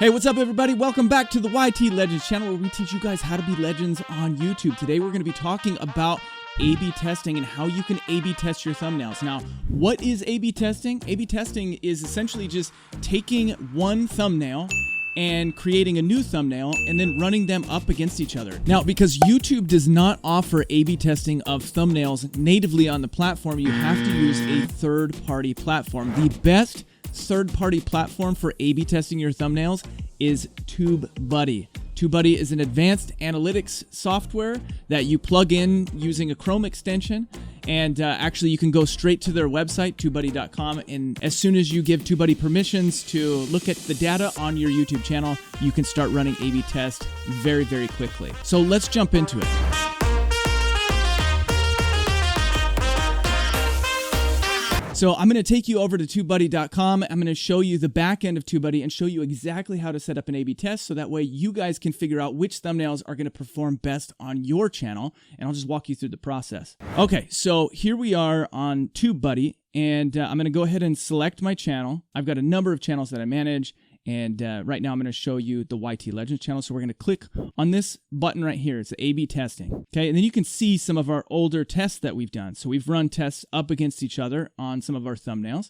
Hey, what's up everybody? Welcome back to the YT Legends channel where we teach you guys how to be legends on YouTube. Today we're going to be talking about A/B testing and how you can A/B test your thumbnails. Now, what is A/B testing? A/B testing is essentially just taking one thumbnail and creating a new thumbnail and then running them up against each other. Now, because YouTube does not offer A/B testing of thumbnails natively on the platform, you have to use a third-party platform. The best third-party platform for A/B testing your thumbnails is Tubebuddy. Tubebuddy is an advanced analytics software that you plug in using a Chrome extension, and actually you can go straight to their website, tubebuddy.com, and as soon as you give Tubebuddy permissions to look at the data on your YouTube channel, you can start running A/B tests very, very quickly. So let's jump into it. So I'm going to take you over to tubebuddy.com. I'm going to show you the back end of Tubebuddy and show you exactly how to set up an A/B test so that way you guys can figure out which thumbnails are going to perform best on your channel, and I'll just walk you through the process. Okay, so here we are on Tubebuddy, and I'm going to go ahead and select my channel. I've got a number of channels that I manage, and right now I'm going to show you the YT Legends channel. So we're going to click on this button right here. It's the A/B testing. Okay, and then you can see some of our older tests that we've done. So we've run tests up against each other on some of our thumbnails.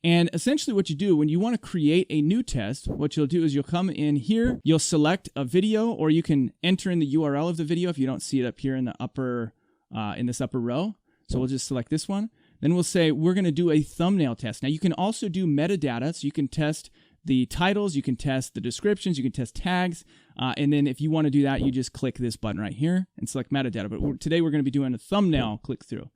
And essentially what you do when you want to create a new test, what you'll do is you'll come in here, you'll select a video, or you can enter in the URL of the video if you don't see it up here in the upper, in this upper row. So we'll just select this one. Then we'll say we're going to do a thumbnail test. Now you can also do metadata, so you can test the titles, you can test the descriptions, you can test tags, and then if you want to do that, you just click this button right here and select metadata. But today we're going to be doing a thumbnail click through.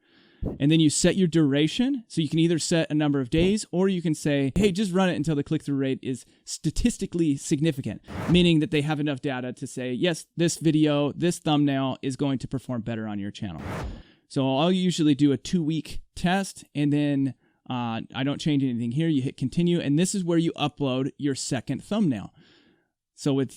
And then you set your duration, so you can either set a number of days, or you can say, hey, just run it until the click-through rate is statistically significant, meaning that they have enough data to say, yes, this video, this thumbnail is going to perform better on your channel. So I'll usually do a 2-week test, and then I don't change anything here. You hit continue, and this is where you upload your second thumbnail. So if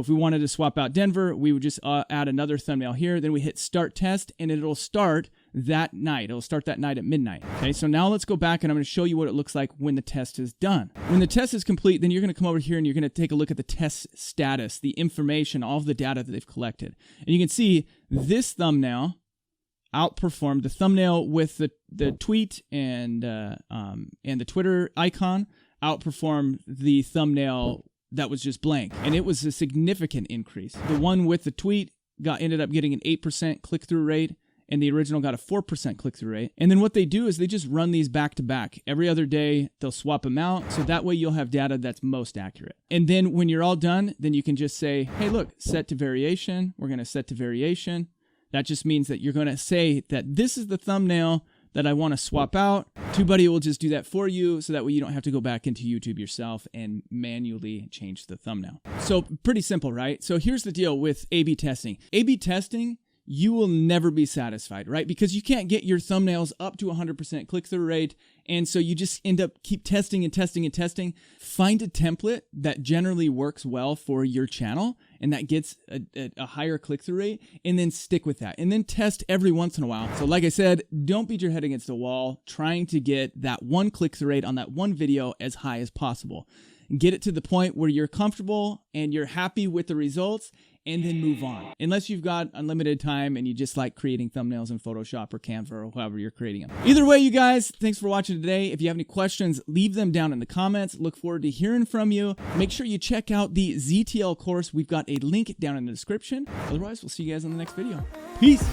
we wanted to swap out Denver, we would just add another thumbnail here. Then we hit start test, and it'll start that night. It'll start that night at midnight. Okay, so now let's go back, and I'm going to show you what it looks like when the test is done. When the test is complete, then you're going to come over here, and you're going to take a look at the test status, the information, all of the data that they've collected. And you can see this thumbnail outperformed the thumbnail with the tweet and the Twitter icon outperformed the thumbnail that was just blank, and it was a significant increase. The one with the tweet ended up getting an 8% click-through rate, and the original got a 4% click-through rate. And then what they do is they just run these back to back. Every other day, they'll swap them out, so that way you'll have data that's most accurate. And then when you're all done, then you can just say, hey, look, set to variation. We're going to set to variation. That just means that you're going to say that this is the thumbnail that I want to swap out. Tubebuddy will just do that for you, so that way you don't have to go back into YouTube yourself and manually change the thumbnail. So pretty simple, right? So here's the deal with A/B testing. A/B testing, you will never be satisfied, right? Because you can't get your thumbnails up to 100% click-through rate, and so you just end up keep testing and testing and testing. Find a template that generally works well for your channel and that gets a higher click-through rate, and then stick with that. And then test every once in a while. So like I said, don't beat your head against the wall trying to get that one click-through rate on that one video as high as possible. Get it to the point where you're comfortable and you're happy with the results, and then move on. Unless you've got unlimited time and you just like creating thumbnails in Photoshop or Canva or however you're creating them. Either way, you guys, thanks for watching today. If you have any questions, leave them down in the comments. Look forward to hearing from you. Make sure you check out the ZTL course. We've got a link down in the description. Otherwise, we'll see you guys in the next video. Peace.